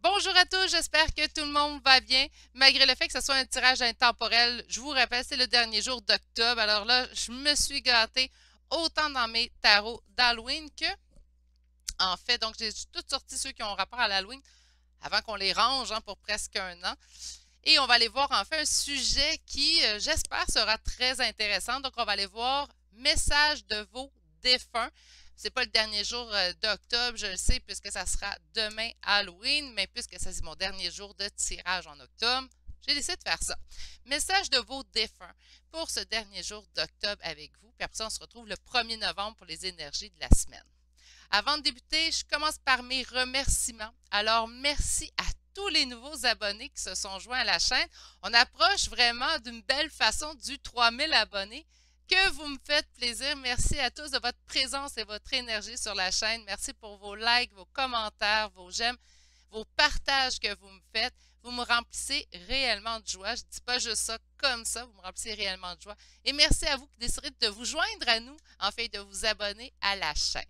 Bonjour à tous, j'espère que tout le monde va bien. Malgré le fait que ce soit un tirage intemporel, je vous rappelle, c'est le dernier jour d'octobre. Alors là, je me suis gâtée autant dans mes tarots d'Halloween que, en fait, donc j'ai toutes sorti ceux qui ont rapport à l'Halloween avant qu'on les range pour presque un an. Et on va aller voir en fait un sujet qui, j'espère, sera très intéressant. Donc, on va aller voir message de vos défunts. C'est pas le dernier jour d'octobre, je le sais, puisque ça sera demain Halloween, mais puisque c'est mon dernier jour de tirage en octobre, j'ai décidé de faire ça. Message de vos défunts pour ce dernier jour d'octobre avec vous. Puis après ça, on se retrouve le 1er novembre pour les énergies de la semaine. Avant de débuter, je commence par mes remerciements. Alors, merci à tous les nouveaux abonnés qui se sont joints à la chaîne. On approche vraiment d'une belle façon du 3000 abonnés. Que vous me faites plaisir. Merci à tous de votre présence et votre énergie sur la chaîne. Merci pour vos likes, vos commentaires, vos j'aime, vos partages que vous me faites. Vous me remplissez réellement de joie. Je ne dis pas juste ça comme ça, vous me remplissez réellement de joie. Et merci à vous qui décidez de vous joindre à nous, en fait, de vous abonner à la chaîne.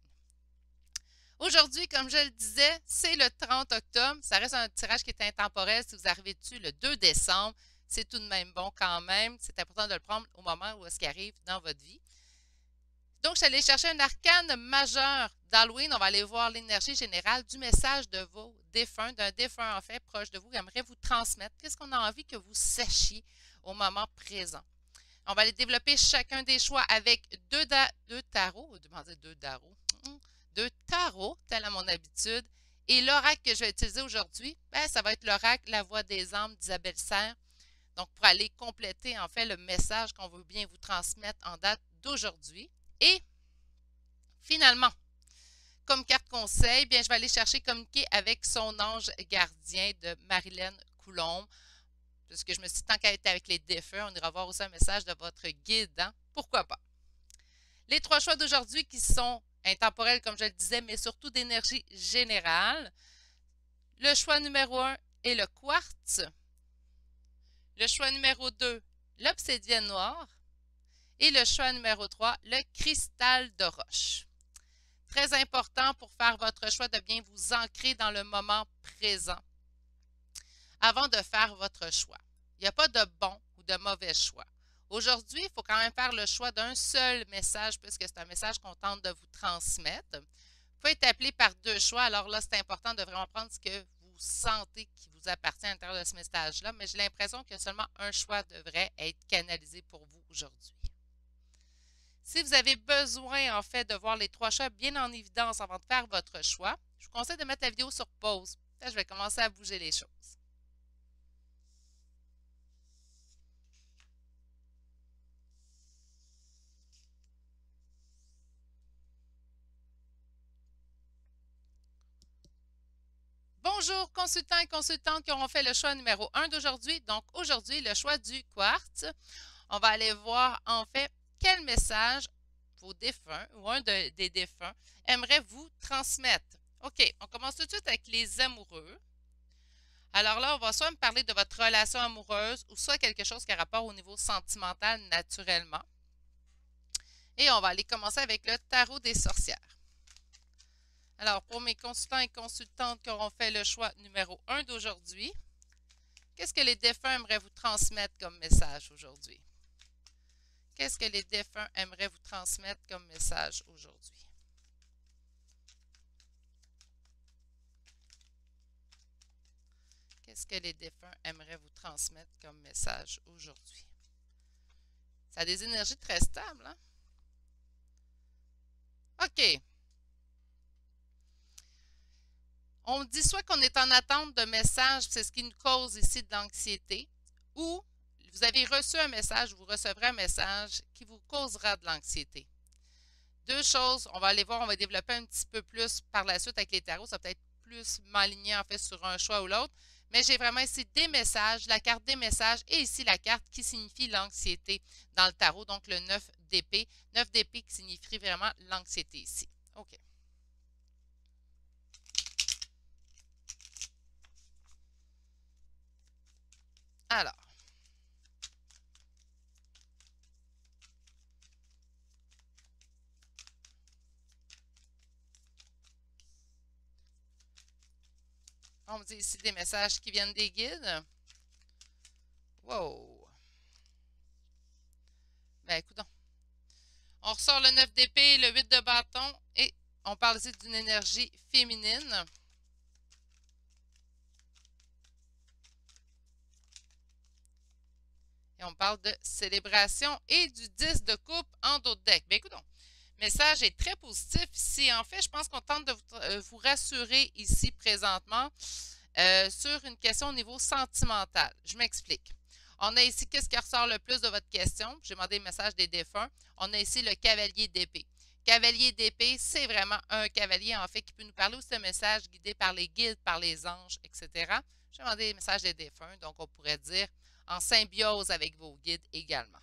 Aujourd'hui, comme je le disais, c'est le 30 octobre. Ça reste un tirage qui est intemporel. Si vous arrivez dessus le 2 décembre, c'est tout de même bon quand même. C'est important de le prendre au moment où est-ce qu'il arrive dans votre vie. Donc, je suis allée chercher un arcane majeur d'Halloween. On va aller voir l'énergie générale du message de vos défunts, d'un défunt en fait proche de vous, qui aimerait vous transmettre. Qu'est-ce qu'on a envie que vous sachiez au moment présent? On va aller développer chacun des choix avec deux tarots, demander deux tarots, deux tarots, tel à mon habitude. Et l'oracle que je vais utiliser aujourd'hui, ben, ça va être l'oracle La Voix des âmes d'Isabelle Serre. Donc, pour aller compléter en fait le message qu'on veut bien vous transmettre en date d'aujourd'hui. Et finalement, comme carte conseil, bien, je vais aller chercher communiquer avec son ange gardien de Marilyn Coulombe. Parce que je me suis dit, tant qu'à être avec les défunts, on ira voir aussi un message de votre guide. Hein? Pourquoi pas? Les trois choix d'aujourd'hui qui sont intemporels, comme je le disais, mais surtout d'énergie générale. Le choix numéro 1 est le quartz. Le choix numéro 2, l'obsidienne noire. Et le choix numéro 3, le cristal de roche. Très important pour faire votre choix de bien vous ancrer dans le moment présent avant de faire votre choix. Il n'y a pas de bon ou de mauvais choix. Aujourd'hui, il faut quand même faire le choix d'un seul message puisque c'est un message qu'on tente de vous transmettre. Vous pouvez être appelé par deux choix. Alors là, c'est important de vraiment prendre ce que vous sentez qui vous appartient à l'intérieur de ce message-là, mais j'ai l'impression que seulement un choix devrait être canalisé pour vous aujourd'hui. Si vous avez besoin, en fait, de voir les trois choix bien en évidence avant de faire votre choix, je vous conseille de mettre la vidéo sur pause. Là, je vais commencer à bouger les choses. Bonjour, consultants et consultantes qui auront fait le choix numéro 1 d'aujourd'hui. Donc, aujourd'hui, le choix du quartz. On va aller voir, en fait, quel message vos défunts ou des défunts aimerait vous transmettre. OK, on commence tout de suite avec les amoureux. Alors là, on va soit me parler de votre relation amoureuse ou soit quelque chose qui a rapport au niveau sentimental naturellement. Et on va aller commencer avec le tarot des sorcières. Alors, pour mes consultants et consultantes qui auront fait le choix numéro 1 d'aujourd'hui, qu'est-ce que les défunts aimeraient vous transmettre comme message aujourd'hui? Qu'est-ce que les défunts aimeraient vous transmettre comme message aujourd'hui? Qu'est-ce que les défunts aimeraient vous transmettre comme message aujourd'hui? Ça a des énergies très stables, hein? OK. On me dit soit qu'on est en attente de messages, c'est ce qui nous cause ici de l'anxiété, ou vous avez reçu un message, vous recevrez un message qui vous causera de l'anxiété. Deux choses, on va aller voir, on va développer un petit peu plus par la suite avec les tarots, ça peut être plus m'aligner en fait sur un choix ou l'autre, mais j'ai vraiment ici des messages, la carte des messages et ici la carte qui signifie l'anxiété dans le tarot, donc le 9 d'épée. 9 d'épée qui signifie vraiment l'anxiété ici. OK. Alors, On me dit ici des messages qui viennent des guides. Wow! Ben, écoute, on ressort le 9 d'épée, le 8 de bâton et on parle ici d'une énergie féminine. Et on parle de célébration et du 10 de coupe en dos de deck. Bien, écoute, le message est très positif ici. En fait, je pense qu'on tente de vous rassurer ici présentement sur une question au niveau sentimental. Je m'explique. On a ici, qu'est-ce qui ressort le plus de votre question? J'ai demandé le message des défunts. On a ici le cavalier d'épée. Cavalier d'épée, c'est vraiment un cavalier, en fait, qui peut nous parler aussi de messages guidés par les guides, par les anges, etc. J'ai demandé les messages des défunts, donc on pourrait dire en symbiose avec vos guides également.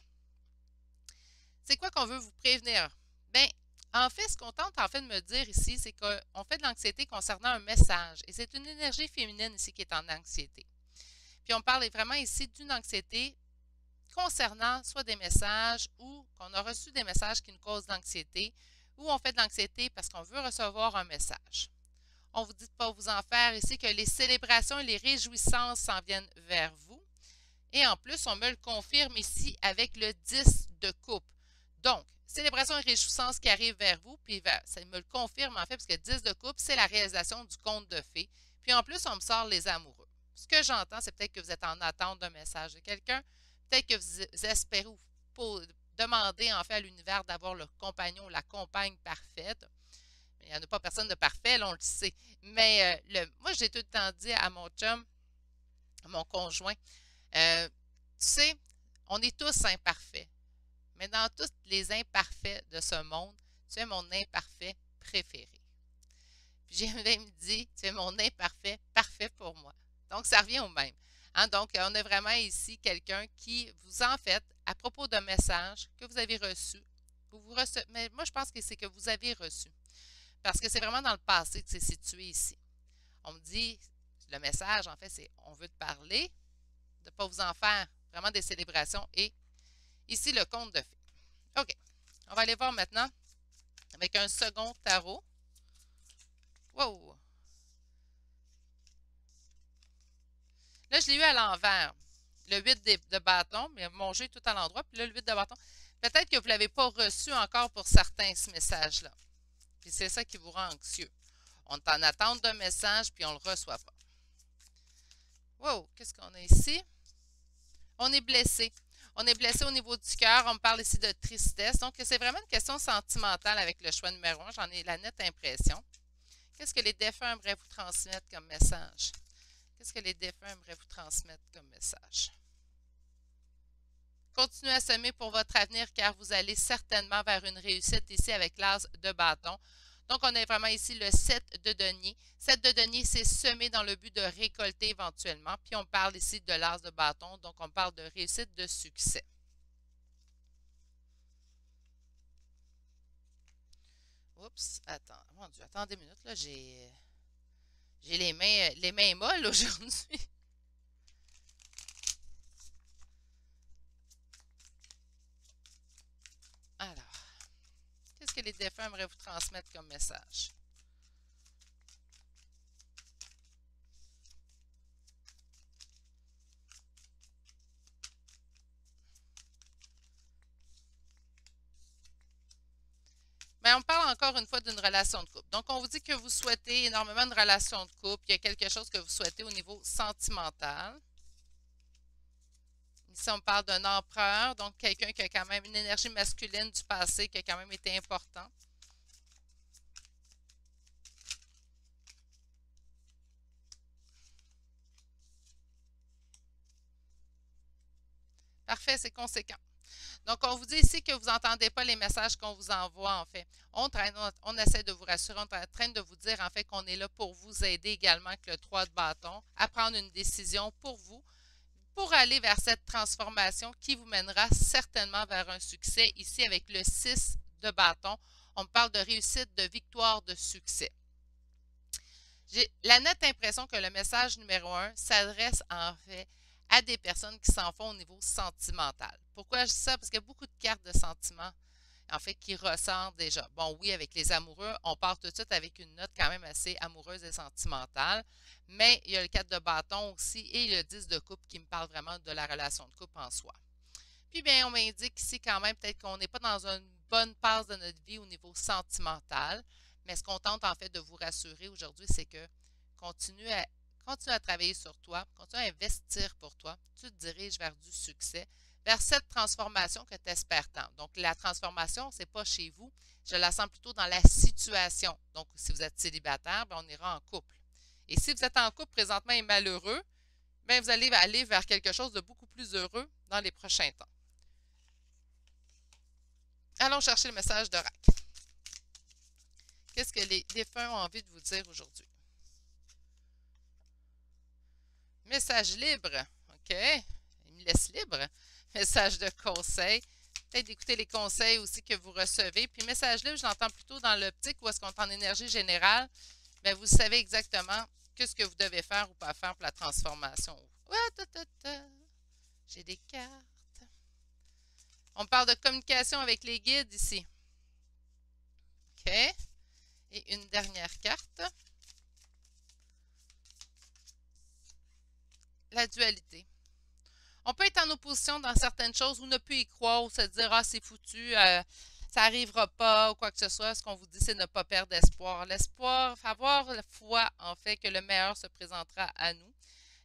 C'est quoi qu'on veut vous prévenir? Bien, en fait, ce qu'on tente en fait de me dire ici, c'est qu'on fait de l'anxiété concernant un message. Et c'est une énergie féminine ici qui est en anxiété. Puis on parle vraiment ici d'une anxiété concernant soit des messages ou qu'on a reçu des messages qui nous causent de l'anxiété ou on fait de l'anxiété parce qu'on veut recevoir un message. On vous dit de ne pas vous en faire ici, que les célébrations et les réjouissances s'en viennent vers vous. Et en plus, on me le confirme ici avec le 10 de coupe. Donc, célébration et réjouissance qui arrivent vers vous, puis ça me le confirme en fait, parce que 10 de coupe, c'est la réalisation du conte de fées. Puis en plus, on me sort les amoureux. Ce que j'entends, c'est peut-être que vous êtes en attente d'un message de quelqu'un, peut-être que vous espérez ou demander en fait à l'univers d'avoir le compagnon ou la compagne parfaite. Mais il n'y en a pas personne de parfait, là, on le sait. Mais moi, j'ai tout le temps dit à mon chum, à mon conjoint, tu sais, on est tous imparfaits. Mais dans tous les imparfaits de ce monde, tu es mon imparfait préféré. Puis j'ai même dit, tu es mon imparfait parfait pour moi. Donc, ça revient au même. Hein? Donc, on a vraiment ici quelqu'un qui vous en fait, à propos d'un message que vous avez reçu, mais moi, je pense que c'est que vous avez reçu. Parce que c'est vraiment dans le passé que c'est situé ici. On me dit, le message, en fait, c'est on veut te parler, de ne pas vous en faire vraiment des célébrations. Et ici, le conte de fées. OK. On va aller voir maintenant avec un second tarot. Wow! Là, je l'ai eu à l'envers. Le 8 de bâton, mais mon jeu est tout à l'endroit. Puis là, le 8 de bâton. Peut-être que vous ne l'avez pas reçu encore pour certains, ce message-là. Puis c'est ça qui vous rend anxieux. On est en attente d'un message, puis on ne le reçoit pas. Wow! Qu'est-ce qu'on a ici? On est blessé. On est blessé au niveau du cœur. On me parle ici de tristesse. Donc, c'est vraiment une question sentimentale avec le choix numéro 1. J'en ai la nette impression. Qu'est-ce que les défunts aimeraient vous transmettre comme message? Qu'est-ce que les défunts aimeraient vous transmettre comme message? Continuez à semer pour votre avenir car vous allez certainement vers une réussite ici avec l'as de bâton. Donc, on a vraiment ici le 7 de denier. 7 de denier, c'est semer dans le but de récolter éventuellement. Puis, on parle ici de l'as de bâton. Donc, on parle de réussite, de succès. Oups, attends, mon Dieu, attendez une minute, là, j'ai les mains molles aujourd'hui. Alors, qu'est-ce que les défunts aimeraient vous transmettre comme message? Mais on parle encore une fois d'une relation de couple. Donc, on vous dit que vous souhaitez énormément une relation de couple. Il y a quelque chose que vous souhaitez au niveau sentimental. Ici, on parle d'un empereur, donc quelqu'un qui a quand même une énergie masculine du passé qui a quand même été importante. Parfait, c'est conséquent. Donc, on vous dit ici que vous n'entendez pas les messages qu'on vous envoie, en fait. On essaie de vous rassurer, on est en train de vous dire, en fait, qu'on est là pour vous aider également avec le 3 de bâton à prendre une décision pour vous, pour aller vers cette transformation qui vous mènera certainement vers un succès. Ici, avec le 6 de bâton, on parle de réussite, de victoire, de succès. J'ai la nette impression que le message numéro 1 s'adresse en fait à des personnes qui s'en font au niveau sentimental. Pourquoi je dis ça? Parce qu'il y a beaucoup de cartes de sentiments. en fait, qui ressort déjà. Bon, oui, avec les amoureux, on part tout de suite avec une note quand même assez amoureuse et sentimentale, mais il y a le 4 de bâton aussi et le 10 de coupe qui me parle vraiment de la relation de couple en soi. Puis bien, on m'indique ici quand même peut-être qu'on n'est pas dans une bonne passe de notre vie au niveau sentimental, mais ce qu'on tente en fait de vous rassurer aujourd'hui, c'est que continue à, continue à travailler sur toi, continue à investir pour toi, tu te diriges vers du succès, vers cette transformation que tu espères tant. Donc la transformation, c'est pas chez vous, je la sens plutôt dans la situation. Donc si vous êtes célibataire, bien, on ira en couple. Et si vous êtes en couple présentement et malheureux, bien, vous allez aller vers quelque chose de beaucoup plus heureux dans les prochains temps. Allons chercher le message de Rac. Qu'est-ce que les défunts ont envie de vous dire aujourd'hui? Message libre. OK. Il me laisse libre. Message de conseil. Peut-être d'écouter les conseils aussi que vous recevez. Puis message libre, je l'entends plutôt dans l'optique où est-ce qu'on est en énergie générale. Bien, vous savez exactement ce que vous devez faire ou pas faire pour la transformation. J'ai des cartes. On parle de communication avec les guides ici. OK. Et une dernière carte. La dualité. On peut être en opposition dans certaines choses ou ne plus y croire ou se dire « Ah, c'est foutu, ça n'arrivera pas » ou quoi que ce soit. Ce qu'on vous dit, c'est ne pas perdre espoir. L'espoir, avoir la foi, en fait, que le meilleur se présentera à nous.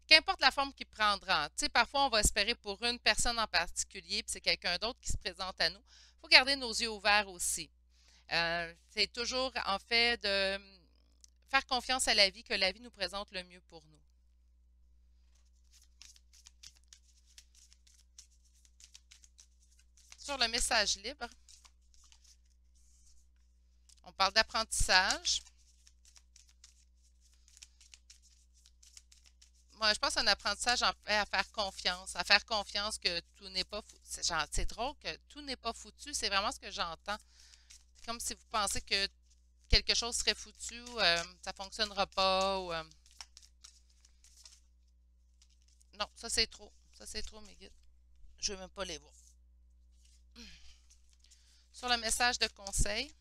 Qu'importe la forme qu'il prendra. Tu sais, parfois, on va espérer pour une personne en particulier, puis c'est quelqu'un d'autre qui se présente à nous. Il faut garder nos yeux ouverts aussi. C'est toujours, en fait, de faire confiance à la vie, que la vie nous présente le mieux pour nous. Sur le message libre, on parle d'apprentissage. Moi, je pense un apprentissage en fait à faire confiance que tout n'est pas foutu. C'est drôle que tout n'est pas foutu, c'est vraiment ce que j'entends. C'est comme si vous pensez que quelque chose serait foutu, ça ne fonctionnera pas. Ou, non, ça c'est trop. Ça c'est trop, mes guides. Je ne veux même pas les voir. Sur le message de conseil,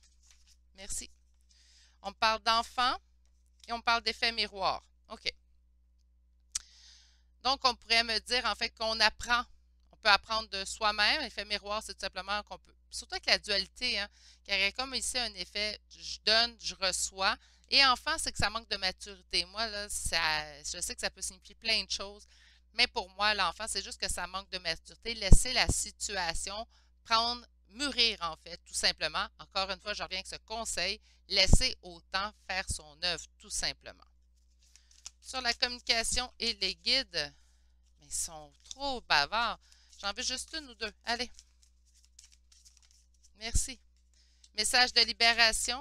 merci. On parle d'enfants et on parle d'effet miroir. OK. Donc, on pourrait me dire en fait qu'on apprend. On peut apprendre de soi-même. L'effet miroir, c'est tout simplement qu'on peut. Surtout avec la dualité, hein, car il y a comme ici un effet je donne, je reçois. Et enfant, c'est que ça manque de maturité. Moi, là, je sais que ça peut signifier plein de choses, mais pour moi, l'enfant, c'est juste que ça manque de maturité. Laisser la situation prendre, mûrir en fait, tout simplement. Encore une fois, je reviens avec ce conseil. Laisser au temps faire son œuvre, tout simplement. Sur la communication et les guides, mais ils sont trop bavards. J'en veux juste une ou deux. Allez. Merci. Message de libération.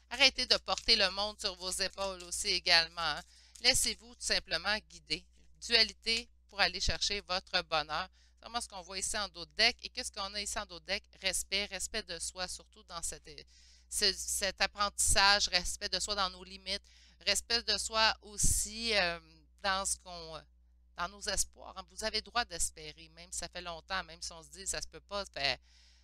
Arrêtez de porter le monde sur vos épaules aussi également. Hein. Laissez-vous tout simplement guider. Dualité pour aller chercher votre bonheur. C'est vraiment ce qu'on voit ici en dos de deck. Et qu'est-ce qu'on a ici en dos de deck? Respect, respect de soi, surtout dans cet apprentissage, respect de soi dans nos limites, respect de soi aussi dans dans nos espoirs. Hein. Vous avez le droit d'espérer, même si ça fait longtemps, même si on se dit ça se peut pas, ça fait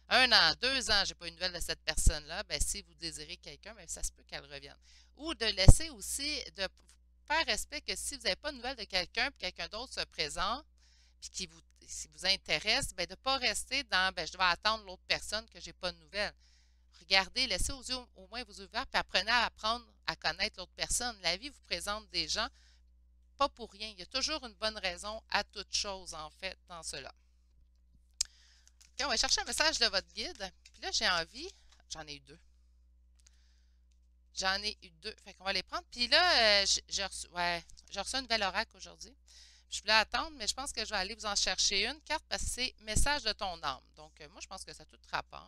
1 an, 2 ans, j'ai pas eu de nouvelles de cette personne-là, ben si vous désirez quelqu'un, ben ça se peut qu'elle revienne. Ou de laisser aussi, de faire respect que si vous n'avez pas de nouvelles de quelqu'un, puis quelqu'un d'autre se présente, puis si vous intéresse, ben de ne pas rester dans, ben je dois attendre l'autre personne que j'ai pas de nouvelles. Regardez, laissez aux yeux au moins vos yeux ouverts, puis apprenez à apprendre à connaître l'autre personne. La vie vous présente des gens, pas pour rien. Il y a toujours une bonne raison à toute chose, en fait, dans cela. OK, on va chercher un message de votre guide. Puis là, j'ai envie, j'en ai eu deux. J'en ai eu deux. Fait qu'on va les prendre. Puis là, j'ai reçu un nouvel oracle aujourd'hui. Je voulais attendre, mais je pense que je vais aller vous en chercher une carte parce que c'est message de ton âme. Donc, moi, je pense que ça a tout rapport.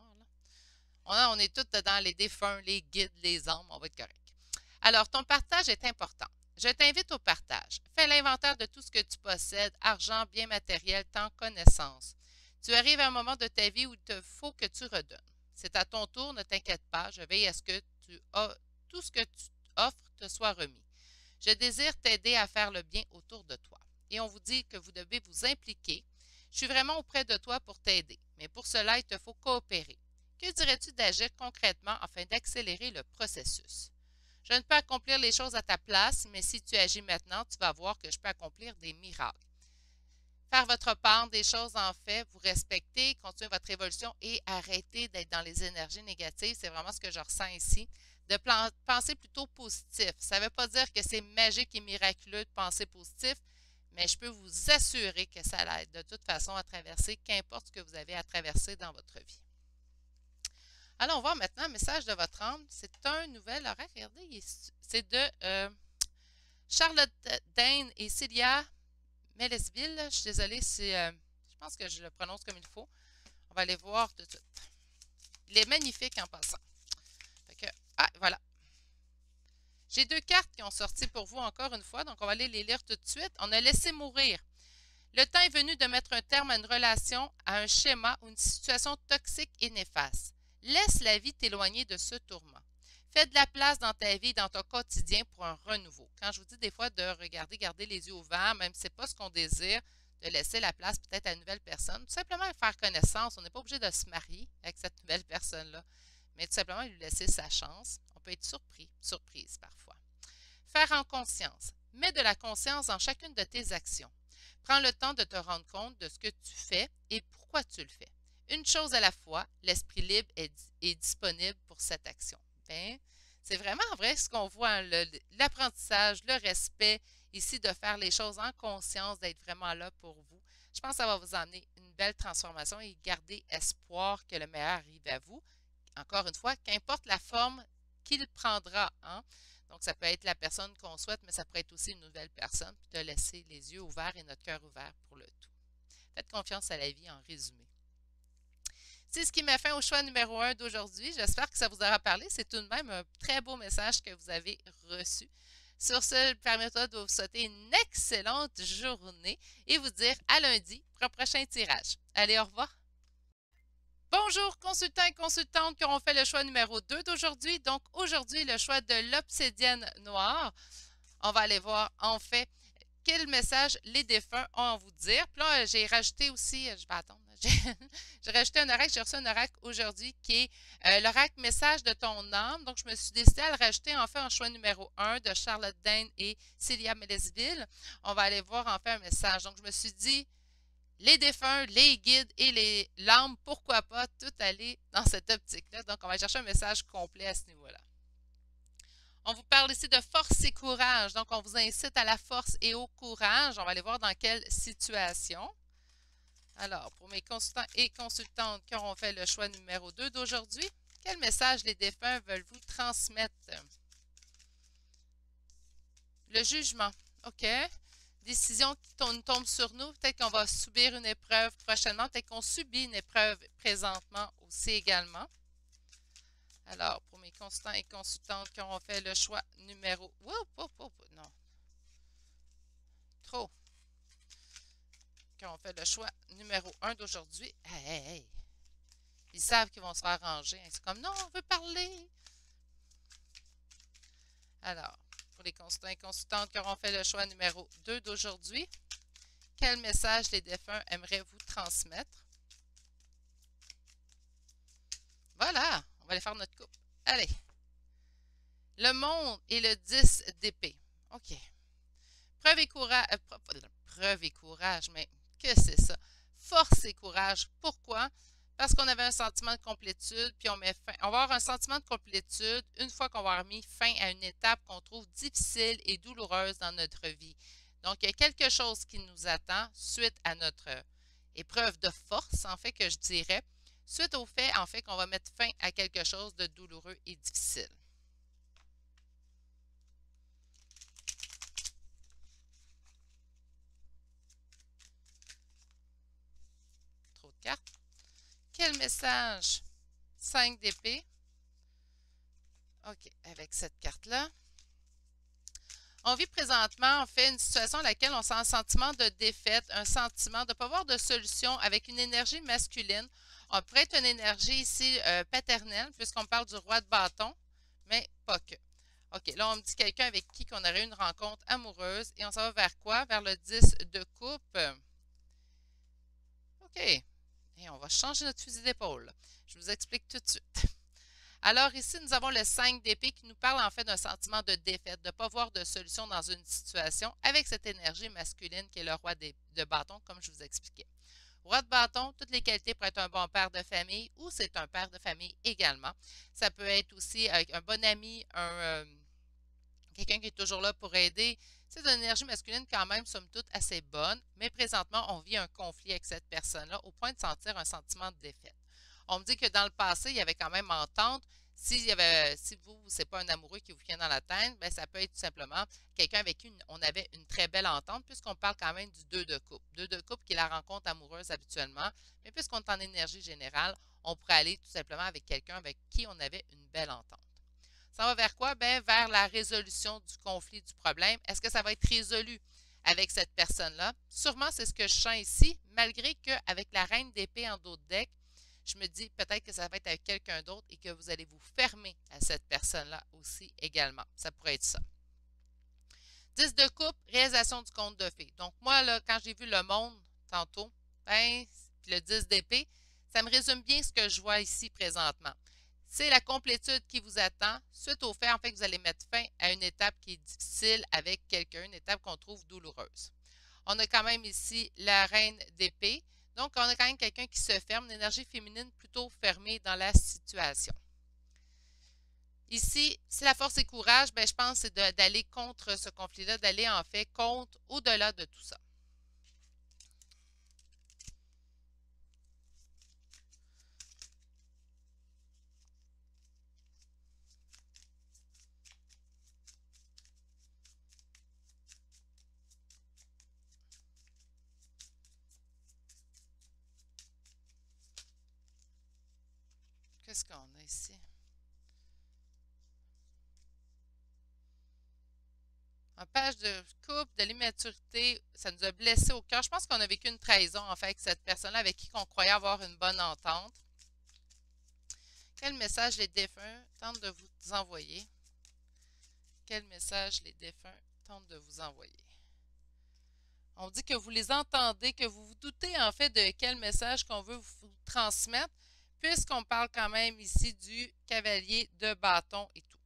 Là. On est tous dans les défunts, les guides, les âmes. On va être correct. Alors, ton partage est important. Je t'invite au partage. Fais l'inventaire de tout ce que tu possèdes, argent, biens matériels, temps, connaissances. Tu arrives à un moment de ta vie où il te faut que tu redonnes. C'est à ton tour, ne t'inquiète pas, je veille à ce que tout ce que tu offres te soit remis. Je désire t'aider à faire le bien autour de toi. Et on vous dit que vous devez vous impliquer. Je suis vraiment auprès de toi pour t'aider, mais pour cela, il te faut coopérer. Que dirais-tu d'agir concrètement afin d'accélérer le processus? Je ne peux accomplir les choses à ta place, mais si tu agis maintenant, tu vas voir que je peux accomplir des miracles. Faire votre part des choses en fait, vous respecter, continuer votre évolution et arrêter d'être dans les énergies négatives. C'est vraiment ce que je ressens ici. De penser plutôt positif. Ça ne veut pas dire que c'est magique et miraculeux de penser positif, mais je peux vous assurer que ça l'aide de toute façon à traverser, qu'importe ce que vous avez à traverser dans votre vie. Allons voir maintenant un message de votre âme. C'est un nouvel horaire. Regardez, c'est de Charlotte Dane et Célia Mélesville. Je suis désolée, je pense que je le prononce comme il faut. On va aller voir tout de suite. Il est magnifique en passant. Voilà. J'ai 2 cartes qui ont sorti pour vous encore une fois, donc on va aller les lire tout de suite. On a laissé mourir. Le temps est venu de mettre un terme à une relation, à un schéma ou une situation toxique et néfaste. Laisse la vie t'éloigner de ce tourment. Fais de la place dans ta vie, dans ton quotidien pour un renouveau. Quand je vous dis des fois de regarder, garder les yeux ouverts, même si ce n'est pas ce qu'on désire, de laisser la place peut-être à une nouvelle personne, tout simplement faire connaissance. On n'est pas obligé de se marier avec cette nouvelle personne-là, mais tout simplement lui laisser sa chance. On peut être surprise parfois. Faire en conscience. Mets de la conscience dans chacune de tes actions. Prends le temps de te rendre compte de ce que tu fais et pourquoi tu le fais. Une chose à la fois, l'esprit libre est disponible pour cette action. Bien, c'est vraiment vrai ce qu'on voit, l'apprentissage, le respect, ici de faire les choses en conscience, d'être vraiment là pour vous. Je pense que ça va vous amener une belle transformation et garder espoir que le meilleur arrive à vous. Encore une fois, qu'importe la forme qu'il prendra, hein? Donc, ça peut être la personne qu'on souhaite, mais ça pourrait être aussi une nouvelle personne, puis de laisser les yeux ouverts et notre cœur ouvert pour le tout. Faites confiance à la vie en résumé. C'est ce qui met fin au choix numéro 1 d'aujourd'hui. J'espère que ça vous aura parlé. C'est tout de même un très beau message que vous avez reçu. Sur ce, permettez-moi de vous souhaiter une excellente journée et vous dire à lundi pour un prochain tirage. Allez, au revoir! Bonjour consultants et consultantes qui auront fait le choix numéro 2 d'aujourd'hui. Donc aujourd'hui, le choix de l'obsidienne noire. On va aller voir en fait quel message les défunts ont à vous dire. Puis là, j'ai rajouté aussi, je vais attendre, j'ai rajouté un oracle, j'ai reçu un oracle aujourd'hui qui est l'oracle message de ton âme. Donc, je me suis décidée à le rajouter en fait en choix numéro 1 de Charlotte Dane et Célia Mélesville. On va aller voir en fait un message. Donc, je me suis dit, les défunts, les guides et l'âme, pourquoi pas tout aller dans cette optique-là. Donc, on va chercher un message complet à ce niveau-là. On vous parle ici de force et courage. Donc, on vous incite à la force et au courage. On va aller voir dans quelle situation. Alors, pour mes consultants et consultantes qui auront fait le choix numéro 2 d'aujourd'hui, quel message les défunts veulent vous transmettre? Le jugement. OK. Décision qui tombe sur nous. Peut-être qu'on va subir une épreuve prochainement. Peut-être qu'on subit une épreuve présentement aussi également. Alors, pour mes consultants et consultantes qui auront fait le choix numéro... non. Trop. Qui ont fait le choix numéro 1 d'aujourd'hui. Hey. Ils savent qu'ils vont se faire ranger. C'est comme, non, on veut parler. Alors, pour les consultants et consultantes qui auront fait le choix numéro 2 d'aujourd'hui, quel message les défunts aimeraient vous transmettre? Voilà, on va aller faire notre coupe. Allez. Le monde et le 10 d'épée. OK. Preuve et courage, mais que c'est ça? Force et courage. Pourquoi? Parce qu'on avait un sentiment de complétude, puis on va avoir un sentiment de complétude une fois qu'on va avoir mis fin à une étape qu'on trouve difficile et douloureuse dans notre vie. Donc, il y a quelque chose qui nous attend suite à notre épreuve de force, en fait, que je dirais, suite au fait, en fait, qu'on va mettre fin à quelque chose de douloureux et difficile. Trop de cartes. Quel message? 5 d'épée. OK, avec cette carte-là. On vit présentement, en fait, une situation dans laquelle on sent un sentiment de défaite, un sentiment de ne pas avoir de solution avec une énergie masculine. On pourrait être une énergie ici paternelle, puisqu'on parle du roi de bâton, mais pas que. OK, là, on me dit quelqu'un avec qui on aurait une rencontre amoureuse, et on s'en va vers quoi? Vers le 10 de coupe. OK. Et on va changer notre fusil d'épaule. Je vous explique tout de suite. Alors ici, nous avons le 5 d'épée qui nous parle en fait d'un sentiment de défaite, de ne pas voir de solution dans une situation avec cette énergie masculine qui est le roi de bâton, comme je vous expliquais. Roi de bâton, toutes les qualités pour être un bon père de famille ou c'est un père de famille également. Ça peut être aussi un bon ami, quelqu'un qui est toujours là pour aider. C'est une énergie masculine quand même, somme toute, assez bonne, mais présentement, on vit un conflit avec cette personne-là au point de sentir un sentiment de défaite. On me dit que dans le passé, il y avait quand même entente. Si vous, c'est pas un amoureux qui vous vient dans la tête, ben ça peut être tout simplement quelqu'un avec qui on avait une très belle entente, puisqu'on parle quand même du 2 de coupe. 2 de coupe qui est la rencontre amoureuse habituellement, mais puisqu'on est en énergie générale, on pourrait aller tout simplement avec quelqu'un avec qui on avait une belle entente. Ça va vers quoi? Ben, vers la résolution du conflit, du problème. Est-ce que ça va être résolu avec cette personne-là? Sûrement, c'est ce que je sens ici, malgré qu'avec la reine d'épée en dos de deck, je me dis peut-être que ça va être avec quelqu'un d'autre et que vous allez vous fermer à cette personne-là aussi également. Ça pourrait être ça. 10 de coupe, réalisation du conte de fées. Donc, moi, là, quand j'ai vu le monde tantôt, ben, puis le 10 d'épée, ça me résume bien ce que je vois ici présentement. C'est la complétude qui vous attend suite au fait, en fait, que vous allez mettre fin à une étape qui est difficile avec quelqu'un, une étape qu'on trouve douloureuse. On a quand même ici la reine d'épée. Donc, on a quand même quelqu'un qui se ferme, une énergie féminine plutôt fermée dans la situation. Ici, si la force et courage, ben, je pense que c'est d'aller contre ce conflit-là, d'aller en fait contre, au-delà de tout ça. Qu'est-ce qu'on a ici? Un page de couple, de l'immaturité, ça nous a blessés au cœur. Je pense qu'on a vécu une trahison, en fait, avec cette personne-là avec qui on croyait avoir une bonne entente. Quel message les défunts tentent de vous envoyer? Quel message les défunts tentent de vous envoyer? On dit que vous les entendez, que vous vous doutez en fait de quel message qu'on veut vous transmettre, puisqu'on parle quand même ici du cavalier de bâton et tout.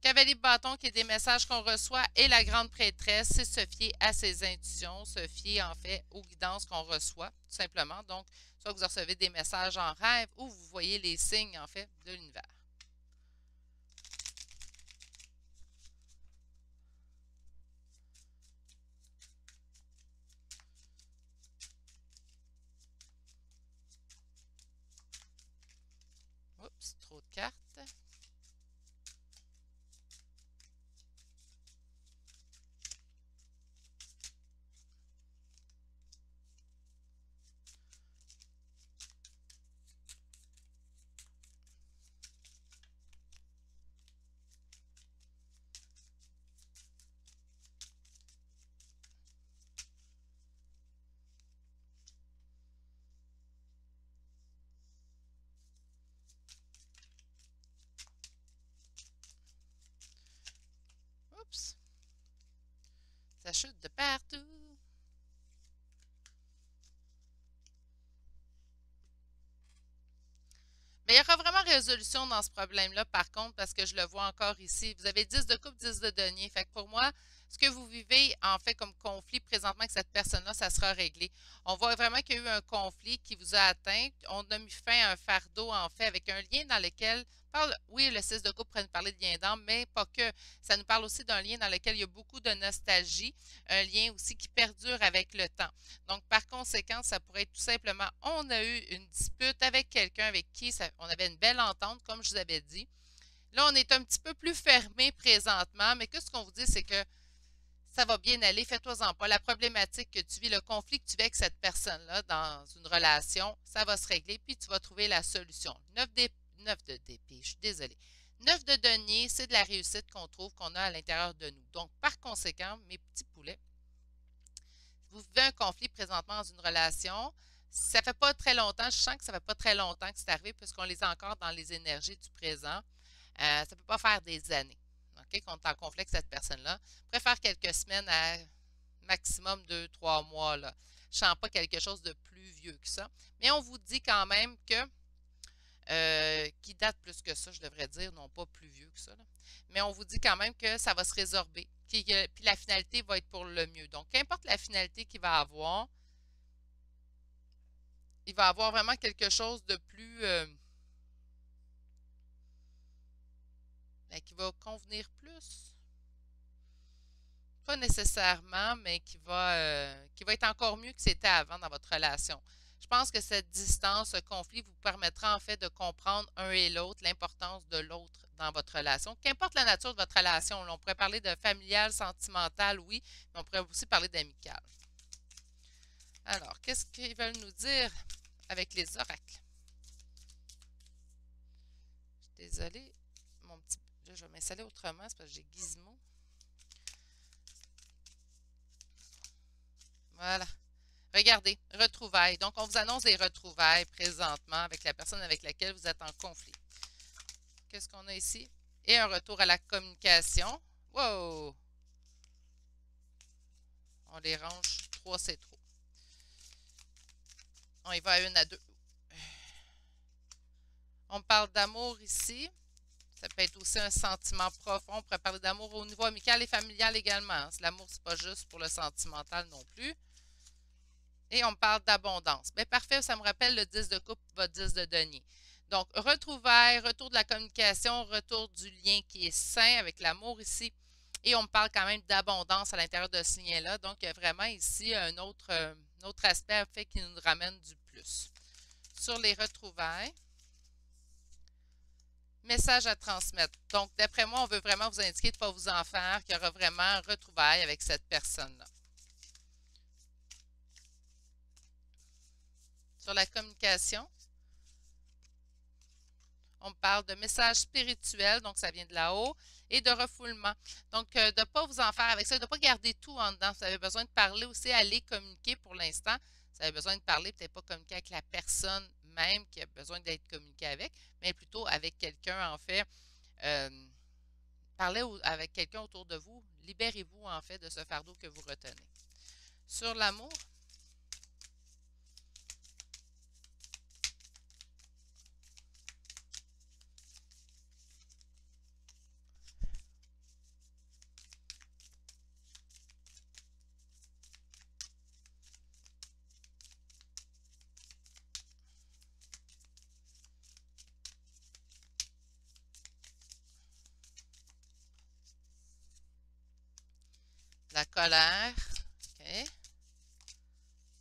Cavalier de bâton qui est des messages qu'on reçoit et la grande prêtresse, c'est se fier à ses intuitions, se fier en fait aux guidances qu'on reçoit, tout simplement. Donc, soit vous recevez des messages en rêve ou vous voyez les signes en fait de l'univers. Oups, trop de cartes. Oups. Ça chute de partout. Mais il y aura vraiment résolution dans ce problème-là, par contre, parce que je le vois encore ici. Vous avez 10 de coupe, 10 de denier. Fait que pour moi, ce que vous vivez, en fait, comme conflit présentement avec cette personne-là, ça sera réglé. On voit vraiment qu'il y a eu un conflit qui vous a atteint. On a mis fin à un fardeau, en fait, avec un lien dans lequel, oui, le 6 de coupe pourrait nous parler de lien d'âme, mais pas que. Ça nous parle aussi d'un lien dans lequel il y a beaucoup de nostalgie, un lien aussi qui perdure avec le temps. Donc, par conséquent, ça pourrait être tout simplement, on a eu une dispute avec quelqu'un avec qui on avait une belle entente, comme je vous avais dit. Là, on est un petit peu plus fermé présentement, mais qu'est-ce qu'on vous dit, c'est que ça va bien aller, fais-toi-en pas. La problématique que tu vis, le conflit que tu vis avec cette personne-là dans une relation, ça va se régler, puis tu vas trouver la solution. 9 de d'épée, je suis désolée. 9 de denier, c'est de la réussite qu'on trouve, qu'on a à l'intérieur de nous. Donc, par conséquent, mes petits poulets, vous vivez un conflit présentement dans une relation. Ça fait pas très longtemps, je sens que ça fait pas très longtemps que c'est arrivé puisqu'on les a encore dans les énergies du présent. Ça ne peut pas faire des années. OK, qu'on est en conflit avec cette personne-là. Préfère quelques semaines à maximum 2, 3 mois, là. Je sens pas quelque chose de plus vieux que ça. Mais on vous dit quand même que, qui date plus que ça, je devrais dire, non pas plus vieux que ça, là. Mais on vous dit quand même que ça va se résorber. Puis la finalité va être pour le mieux. Donc, qu'importe la finalité qu'il va avoir, il va avoir vraiment quelque chose de plus, qui va convenir plus. Pas nécessairement, mais qui va être encore mieux que c'était avant dans votre relation. Je pense que cette distance, ce conflit vous permettra en fait de comprendre un et l'autre, l'importance de l'autre dans votre relation. Qu'importe la nature de votre relation, on pourrait parler de familial, sentimental, oui, mais on pourrait aussi parler d'amical. Alors, qu'est-ce qu'ils veulent nous dire avec les oracles? Je suis désolée, mon petit... Là, je vais m'installer autrement, c'est parce que j'ai Gizmo. Voilà. Regardez, retrouvailles. Donc, on vous annonce des retrouvailles présentement avec la personne avec laquelle vous êtes en conflit. Qu'est-ce qu'on a ici? Et un retour à la communication. Wow! On les range. 3, c'est trop. On y va à 1 à 2. On parle d'amour ici. Ça peut être aussi un sentiment profond. On pourrait parler d'amour au niveau amical et familial également. L'amour, c'est pas juste pour le sentimental non plus. Et on parle d'abondance. Bien, parfait, ça me rappelle le 10 de coupe, votre 10 de denier. Donc, retrouvailles, retour de la communication, retour du lien qui est sain avec l'amour ici. Et on me parle quand même d'abondance à l'intérieur de ce lien-là. Donc, il y a vraiment ici un autre aspect en fait, qui nous ramène du plus. Sur les retrouvailles, message à transmettre. Donc, d'après moi, on veut vraiment vous indiquer de ne pas vous en faire, qu'il y aura vraiment retrouvailles avec cette personne-là. Sur la communication, on parle de message spirituel, donc ça vient de là-haut, et de refoulement. Donc, de ne pas vous en faire avec ça, de ne pas garder tout en dedans. Vous avez besoin de parler aussi, aller communiquer pour l'instant. Vous avez besoin de parler, peut-être pas communiquer avec la personne même qui a besoin d'être communiqué avec, mais plutôt avec quelqu'un, en fait. Parlez avec quelqu'un autour de vous. Libérez-vous, en fait, de ce fardeau que vous retenez. Sur l'amour, la colère, OK.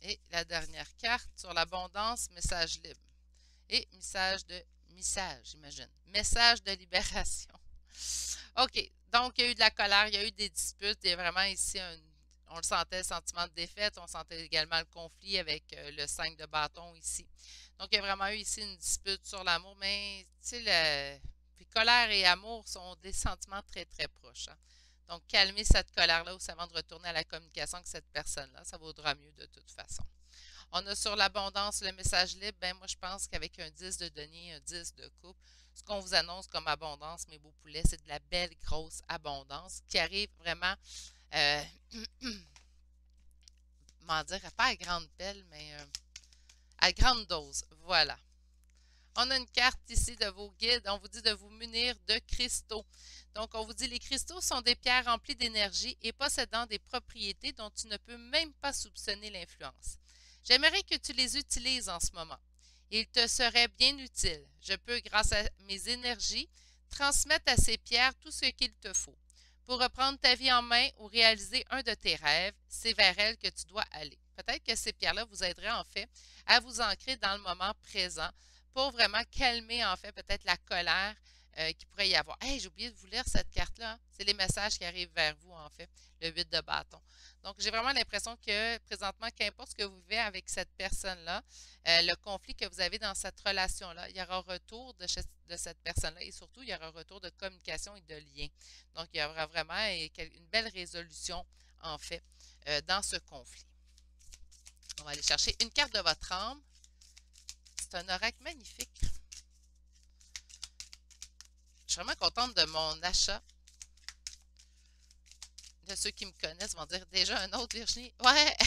Et la dernière carte sur l'abondance, message libre. Et j'imagine. Message de libération. OK. Donc, il y a eu de la colère, il y a eu des disputes. Il y a vraiment ici on le sentait, le sentiment de défaite. On sentait également le conflit avec le 5 de bâton ici. Donc, il y a vraiment eu ici une dispute sur l'amour. Mais, tu sais, puis colère et amour sont des sentiments très, très proches. Hein? Donc, calmer cette colère-là aussi avant de retourner à la communication avec cette personne-là. Ça vaudra mieux de toute façon. On a sur l'abondance le message libre. Ben moi, je pense qu'avec un 10 de denier, un 10 de coupe, ce qu'on vous annonce comme abondance, mes beaux poulets, c'est de la belle, grosse abondance qui arrive vraiment, euh, comment dire, pas à grande pelle, mais à grande dose. Voilà. On a une carte ici de vos guides. On vous dit de vous munir de cristaux. Donc, on vous dit les cristaux sont des pierres remplies d'énergie et possédant des propriétés dont tu ne peux même pas soupçonner l'influence. J'aimerais que tu les utilises en ce moment. Ils te seraient bien utiles. Je peux, grâce à mes énergies, transmettre à ces pierres tout ce qu'il te faut. Pour reprendre ta vie en main ou réaliser un de tes rêves, c'est vers elles que tu dois aller. Peut-être que ces pierres-là vous aideraient en fait à vous ancrer dans le moment présent pour vraiment calmer en fait peut-être la colère qu'il pourrait y avoir. Hey, j'ai oublié de vous lire cette carte-là. Hein. C'est les messages qui arrivent vers vous en fait, le 8 de bâton. Donc, j'ai vraiment l'impression que présentement, qu'importe ce que vous vivez avec cette personne-là, le conflit que vous avez dans cette relation-là, il y aura un retour de cette personne-là et surtout, il y aura un retour de communication et de lien. Donc, il y aura vraiment une belle résolution en fait dans ce conflit. On va aller chercher une carte de votre âme. C'est un oracle magnifique. Je suis vraiment contente de mon achat. Là, ceux qui me connaissent vont dire déjà un autre Virginie. Ouais!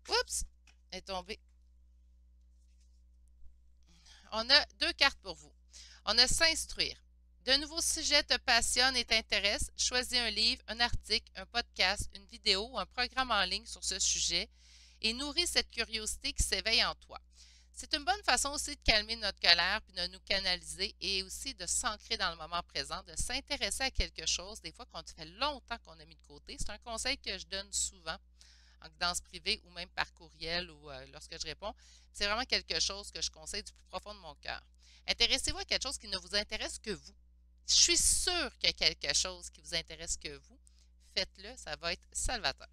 Oups! Elle est tombée. On a deux cartes pour vous. On a s'instruire. De nouveaux sujets te passionnent et t'intéressent. Choisis un livre, un article, un podcast, une vidéo ou un programme en ligne sur ce sujet et nourris cette curiosité qui s'éveille en toi. C'est une bonne façon aussi de calmer notre colère puis de nous canaliser et aussi de s'ancrer dans le moment présent, de s'intéresser à quelque chose, des fois qu'on fait longtemps qu'on a mis de côté. C'est un conseil que je donne souvent en guidance privée ou même par courriel ou lorsque je réponds. C'est vraiment quelque chose que je conseille du plus profond de mon cœur. Intéressez-vous à quelque chose qui ne vous intéresse que vous. Je suis sûre qu'il y a quelque chose qui vous intéresse que vous. Faites-le, ça va être salvateur.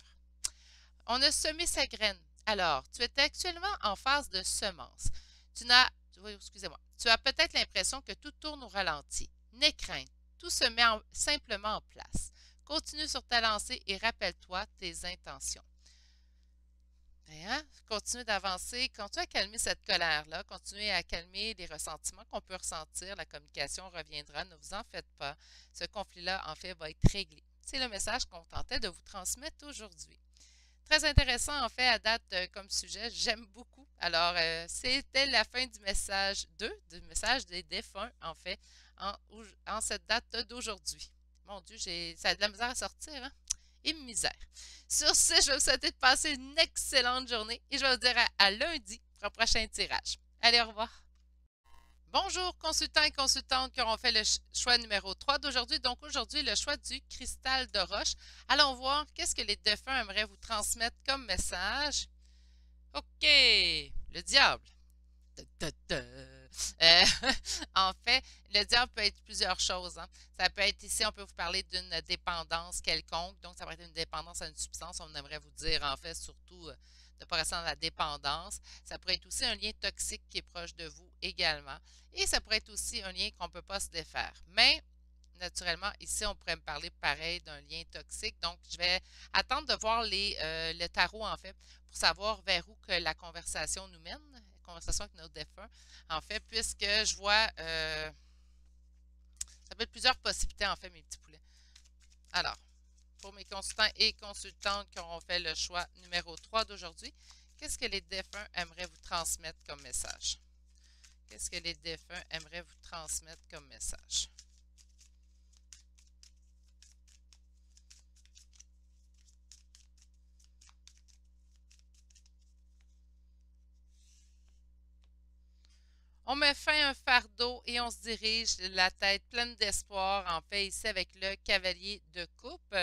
On a semé sa graine. Alors, tu es actuellement en phase de semence. Excusez-moi. Tu as peut-être l'impression que tout tourne au ralenti. N'aie crainte. Tout se met simplement en place. Continue sur ta lancée et rappelle-toi tes intentions. Hein? Continue d'avancer, continue à calmer cette colère-là, continuez à calmer les ressentiments qu'on peut ressentir. La communication reviendra, ne vous en faites pas. Ce conflit-là, en fait, va être réglé. C'est le message qu'on tentait de vous transmettre aujourd'hui. Très intéressant, en fait, à date comme sujet. J'aime beaucoup. Alors, c'était la fin du message 2, du message des défunts, en fait, en cette date d'aujourd'hui. Mon Dieu, ça a de la misère à sortir, hein? Et misère. Sur ce, je vais vous souhaiter de passer une excellente journée et je vais vous dire à lundi pour un prochain tirage. Allez, au revoir. Bonjour, consultants et consultantes qui auront fait le choix numéro 3 d'aujourd'hui. Donc, aujourd'hui, le choix du cristal de roche. Allons voir qu'est-ce que les défunts aimeraient vous transmettre comme message. OK, le diable. Euh, en fait, le diable peut être plusieurs choses. Hein. Ça peut être ici, on peut vous parler d'une dépendance quelconque. Donc, ça va être une dépendance à une substance. On aimerait vous dire, en fait, surtout de ne pas rester dans la dépendance. Ça pourrait être aussi un lien toxique qui est proche de vous également. Et ça pourrait être aussi un lien qu'on ne peut pas se défaire. Mais, naturellement, ici, on pourrait me parler pareil d'un lien toxique. Donc, je vais attendre de voir le tarot, en fait, pour savoir vers où que la conversation nous mène. Conversation avec notre défunt, en fait, puisque je vois, ça peut être plusieurs possibilités, en fait, mes petits poulets. Alors, pour mes consultants et consultantes qui auront fait le choix numéro 3 d'aujourd'hui, qu'est-ce que les défunts aimeraient vous transmettre comme message? Qu'est-ce que les défunts aimeraient vous transmettre comme message? On met fin à un fardeau et on se dirige la tête pleine d'espoir, en fait, ici avec le cavalier de coupe.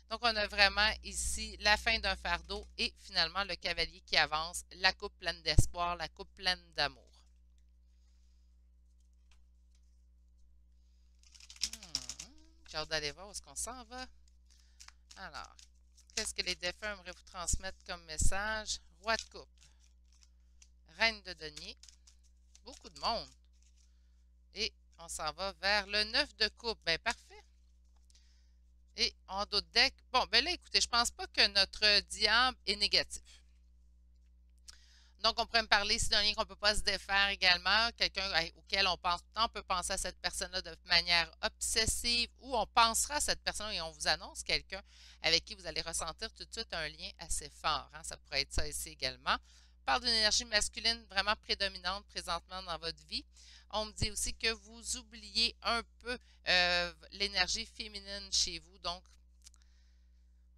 Donc, on a vraiment ici la fin d'un fardeau et finalement le cavalier qui avance, la coupe pleine d'espoir, la coupe pleine d'amour. J'ai hâte d'aller voir où est-ce qu'on s'en va. Alors, qu'est-ce que les défunts aimeraient vous transmettre comme message? Roi de coupe, reine de denier, beaucoup de monde. Et on s'en va vers le 9 de coupe. Bien, parfait. Et en d'autres decks, bon, ben là, écoutez, je pense pas que notre diable est négatif. Donc, on pourrait me parler ici d'un lien qu'on ne peut pas se défaire également, quelqu'un auquel on pense tout le temps, on peut penser à cette personne-là de manière obsessive ou on pensera à cette personne et on vous annonce quelqu'un avec qui vous allez ressentir tout de suite un lien assez fort. Hein? Ça pourrait être ça ici également. On parle d'une énergie masculine vraiment prédominante présentement dans votre vie. On me dit aussi que vous oubliez un peu l'énergie féminine chez vous. Donc,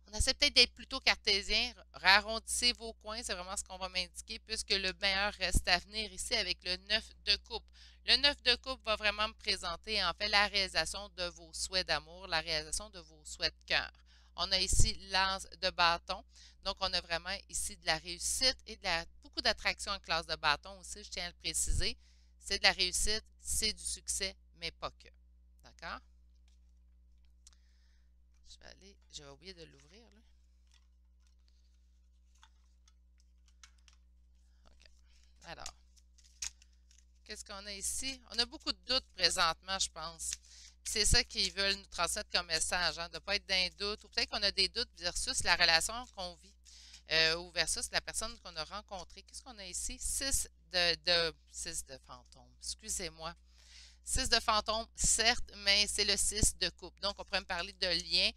on essaie peut-être d'être plutôt cartésien. Arrondissez vos coins, c'est vraiment ce qu'on va m'indiquer, puisque le meilleur reste à venir ici avec le 9 de coupe. Le 9 de coupe va vraiment me présenter en fait la réalisation de vos souhaits d'amour, la réalisation de vos souhaits de cœur. On a ici l'anse de bâton. Donc, on a vraiment ici de la réussite et beaucoup d'attraction en classe de bâton aussi, je tiens à le préciser. C'est de la réussite, c'est du succès, mais pas que. D'accord? J'avais oublié de l'ouvrir, là. OK. Alors, qu'est-ce qu'on a ici? On a beaucoup de doutes présentement, je pense. C'est ça qu'ils veulent nous transmettre comme message, hein, de ne pas être dans les doutes. Ou peut-être qu'on a des doutes versus la relation qu'on vit. Ou versus la personne qu'on a rencontrée. Qu'est-ce qu'on a ici? 6 de fantômes. Excusez-moi. 6 de fantôme, certes, mais c'est le 6 de coupe. Donc, on pourrait me parler de lien,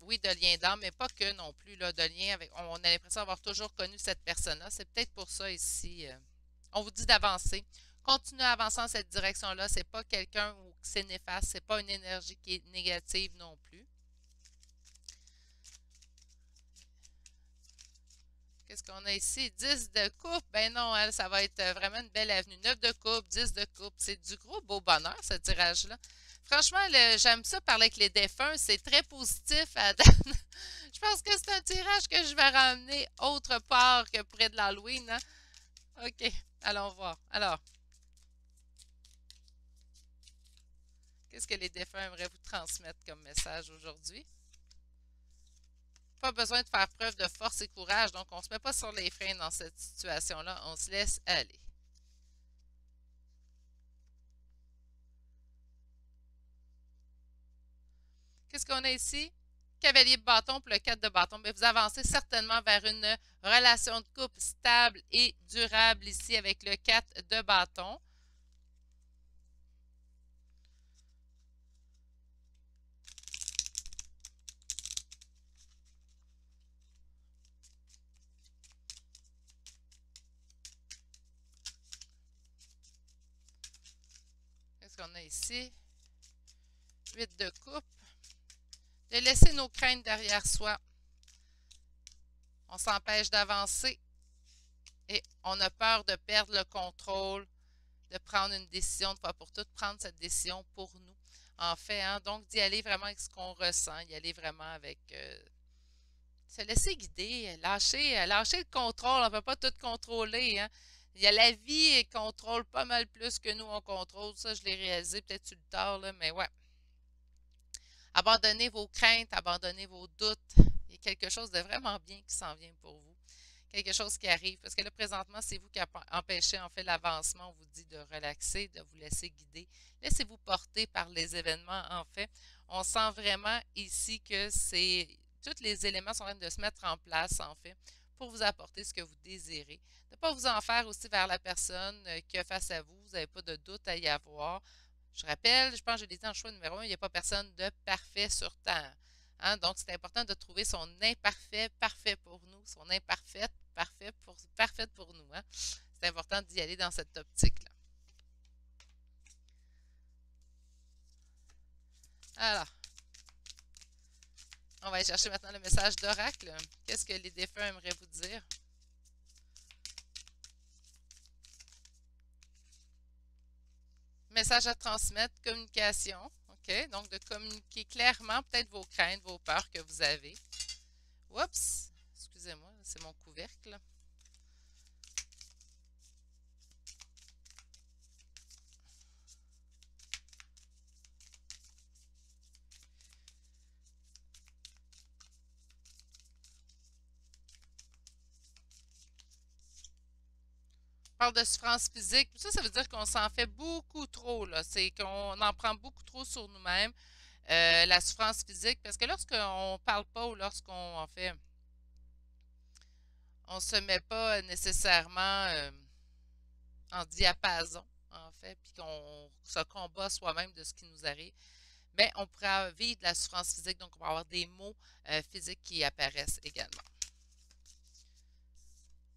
oui, de lien d'âme, mais pas que non plus, là, de lien avec, on a l'impression d'avoir toujours connu cette personne-là. C'est peut-être pour ça ici, on vous dit d'avancer. Continuez à avancer dans cette direction-là. C'est pas quelqu'un où c'est néfaste, c'est pas une énergie qui est négative non plus. Qu'est-ce qu'on a ici? 10 de coupe. Ben non, elle, ça va être vraiment une belle avenue. 9 de coupe, 10 de coupe. C'est du gros beau bonheur, ce tirage-là. Franchement, j'aime ça parler avec les défunts. C'est très positif à date. Je pense que c'est un tirage que je vais ramener autre part que près de l'Halloween. Hein? OK, allons voir. Alors, qu'est-ce que les défunts aimeraient vous transmettre comme message aujourd'hui? Pas besoin de faire preuve de force et courage, donc on ne se met pas sur les freins dans cette situation-là, on se laisse aller. Qu'est-ce qu'on a ici? Cavalier de bâton pour le 4 de bâton. Bien, vous avancez certainement vers une relation de couple stable et durable ici avec le 4 de bâton. Qu'est-ce qu'on a ici? 8 de coupe. De laisser nos craintes derrière soi. On s'empêche d'avancer et on a peur de perdre le contrôle, de prendre une décision, de fois pour toutes, prendre cette décision pour nous. En fait, hein, donc d'y aller vraiment avec ce qu'on ressent, y aller vraiment avec se laisser guider, lâcher le contrôle, on ne peut pas tout contrôler. Hein. Il y a la vie et contrôle pas mal plus que nous on contrôle. Ça, je l'ai réalisé peut-être sur le tard, là, mais ouais. Abandonnez vos craintes, abandonnez vos doutes. Il y a quelque chose de vraiment bien qui s'en vient pour vous. Quelque chose qui arrive. Parce que là, présentement, c'est vous qui empêchez en fait l'avancement. On vous dit de relaxer, de vous laisser guider. Laissez-vous porter par les événements, en fait. On sent vraiment ici que c'est tous les éléments sont en train de se mettre en place, en fait, pour vous apporter ce que vous désirez. De ne pas vous en faire aussi vers la personne qui est face à vous. Vous n'avez pas de doute à y avoir. Je rappelle, je pense que je l'ai dit en choix numéro 1, il n'y a pas personne de parfait sur Terre. Hein? Donc, c'est important de trouver son imparfait parfait pour nous, son imparfaite parfaite pour nous. Hein? C'est important d'y aller dans cette optique-là. Alors, on va aller chercher maintenant le message d'oracle. Qu'est-ce que les défunts aimeraient vous dire? Message à transmettre, communication. OK, donc de communiquer clairement peut-être vos craintes, vos peurs que vous avez. Oups, excusez-moi, c'est mon couvercle. On parle de souffrance physique. Ça veut dire qu'on s'en fait beaucoup trop, là. C'est qu'on en prend beaucoup trop sur nous-mêmes. La souffrance physique, parce que lorsqu'on parle pas ou lorsqu'on en fait, on se met pas nécessairement en diapason, en fait, puis qu'on se combat soi-même de ce qui nous arrive, mais on pourra vivre de la souffrance physique, donc on va avoir des maux physiques qui apparaissent également.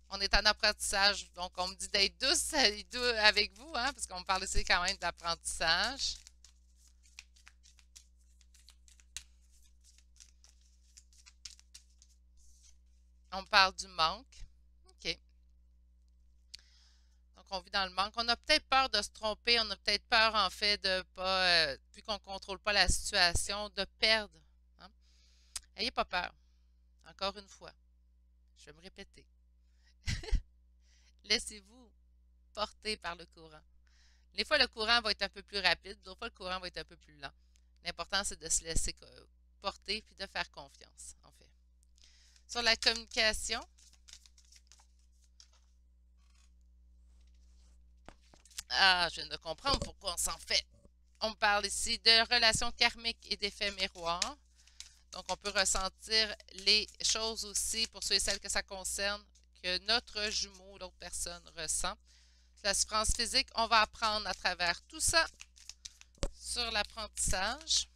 On est en apprentissage, donc on me dit d'être douce avec vous, hein, parce qu'on me parle ici quand même d'apprentissage. On me parle du manque. OK. Donc, on vit dans le manque. On a peut-être peur de se tromper. On a peut-être peur, en fait, de pas, vu qu'on ne contrôle pas la situation, de perdre. Hein. Ayez pas peur. Encore une fois, je vais me répéter. Laissez-vous porter par le courant. Des fois, le courant va être un peu plus rapide. D'autres fois, le courant va être un peu plus lent. L'important, c'est de se laisser porter puis de faire confiance, en fait. Sur la communication, ah, je viens de comprendre pourquoi on s'en fait. On parle ici de relations karmiques et d'effets miroirs. Donc, on peut ressentir les choses aussi, pour ceux et celles que ça concerne, que notre jumeau, l'autre personne, ressent. la souffrance physique. On va apprendre à travers tout ça sur l'apprentissage.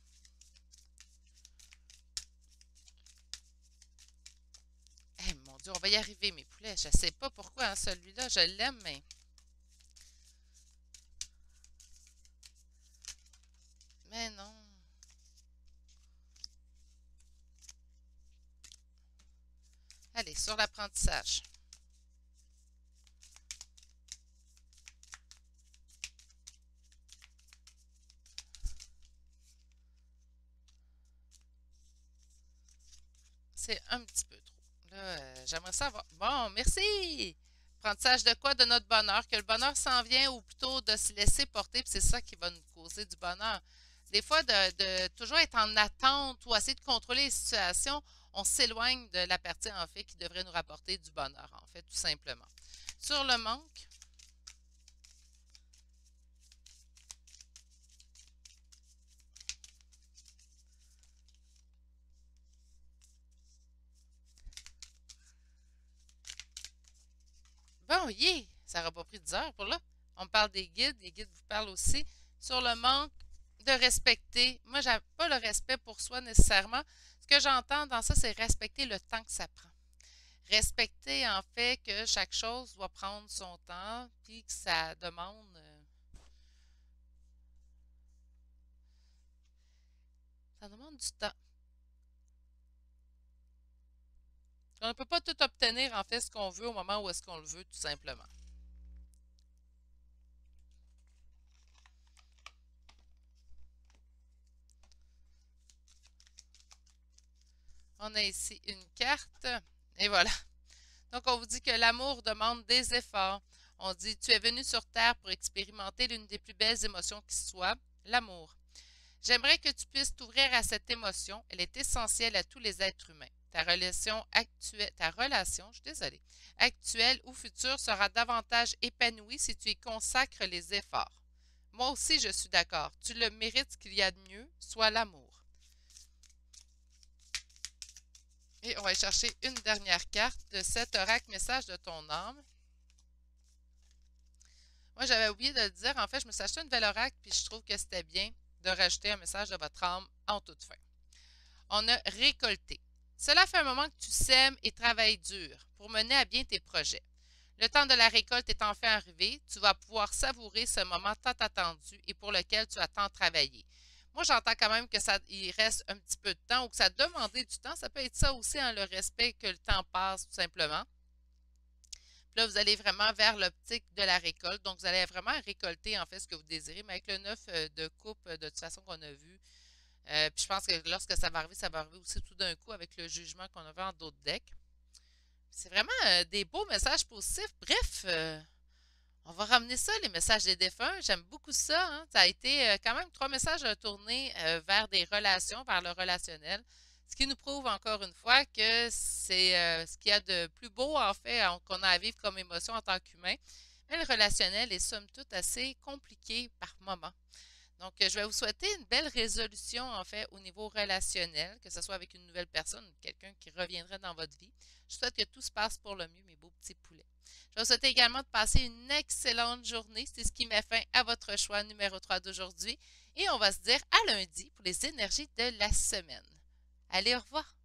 Eh mon Dieu, on va y arriver, mes poulets. Je ne sais pas pourquoi, hein, celui-là, je l'aime, mais... Mais non. Allez, sur l'apprentissage. C'est un petit peu trop. Là, j'aimerais savoir. Bon, merci! Apprentissage de quoi? De notre bonheur. Que le bonheur s'en vient ou plutôt de se laisser porter, puis c'est ça qui va nous causer du bonheur. Des fois, de toujours être en attente ou essayer de contrôler les situations, on s'éloigne de la partie, en fait, qui devrait nous rapporter du bonheur, en fait, tout simplement. Sur le manque, bon, yeah! Ça n'aura pas pris 10 heures pour là. On me parle des guides, les guides vous parlent aussi. Sur le manque de respecter, moi, j'ai pas le respect pour soi nécessairement. Ce que j'entends dans ça, c'est respecter le temps que ça prend. Respecter, en fait, que chaque chose doit prendre son temps, puis que ça demande, du temps. On ne peut pas tout obtenir, en fait, ce qu'on veut au moment où est-ce qu'on le veut, tout simplement. On a ici une carte, et voilà. Donc, on vous dit que l'amour demande des efforts. On dit, tu es venu sur Terre pour expérimenter l'une des plus belles émotions qui soit, l'amour. J'aimerais que tu puisses t'ouvrir à cette émotion. Elle est essentielle à tous les êtres humains. Je suis désolée, actuelle ou future sera davantage épanouie si tu y consacres les efforts. Moi aussi, je suis d'accord. Tu le mérites, ce qu'il y a de mieux, soit l'amour. Et on va chercher une dernière carte de cet oracle message de ton âme. Moi, j'avais oublié de le dire. En fait, je me suis acheté une nouvelle oracle, puis je trouve que c'était bien de rajouter un message de votre âme en toute fin. On a récolté. Cela fait un moment que tu sèmes et travailles dur pour mener à bien tes projets. Le temps de la récolte est enfin arrivé. Tu vas pouvoir savourer ce moment tant attendu et pour lequel tu as tant travaillé. Moi, j'entends quand même que ça, il reste un petit peu de temps ou que ça a demandé du temps. Ça peut être ça aussi, hein, le respect que le temps passe, tout simplement. Puis là, vous allez vraiment vers l'optique de la récolte. Donc, vous allez vraiment récolter, en fait, ce que vous désirez. Mais avec le 9 de coupe, de toute façon, qu'on a vu, puis je pense que lorsque ça va arriver aussi tout d'un coup avec le jugement qu'on avait en d'autres decks. C'est vraiment des beaux messages positifs. Bref, on va ramener ça, les messages des défunts. J'aime beaucoup ça. Hein. Ça a été quand même 3 messages tournés vers des relations, vers le relationnel. Ce qui nous prouve encore une fois que c'est ce qu'il y a de plus beau, en fait, qu'on a à vivre comme émotion en tant qu'humain. Mais le relationnel est somme toute assez compliqué par moments. Donc, je vais vous souhaiter une belle résolution, en fait, au niveau relationnel, que ce soit avec une nouvelle personne ou quelqu'un qui reviendrait dans votre vie. Je souhaite que tout se passe pour le mieux, mes beaux petits poulets. Je vais vous souhaiter également de passer une excellente journée. C'est ce qui met fin à votre choix numéro 3 d'aujourd'hui. Et on va se dire à lundi pour les énergies de la semaine. Allez, au revoir!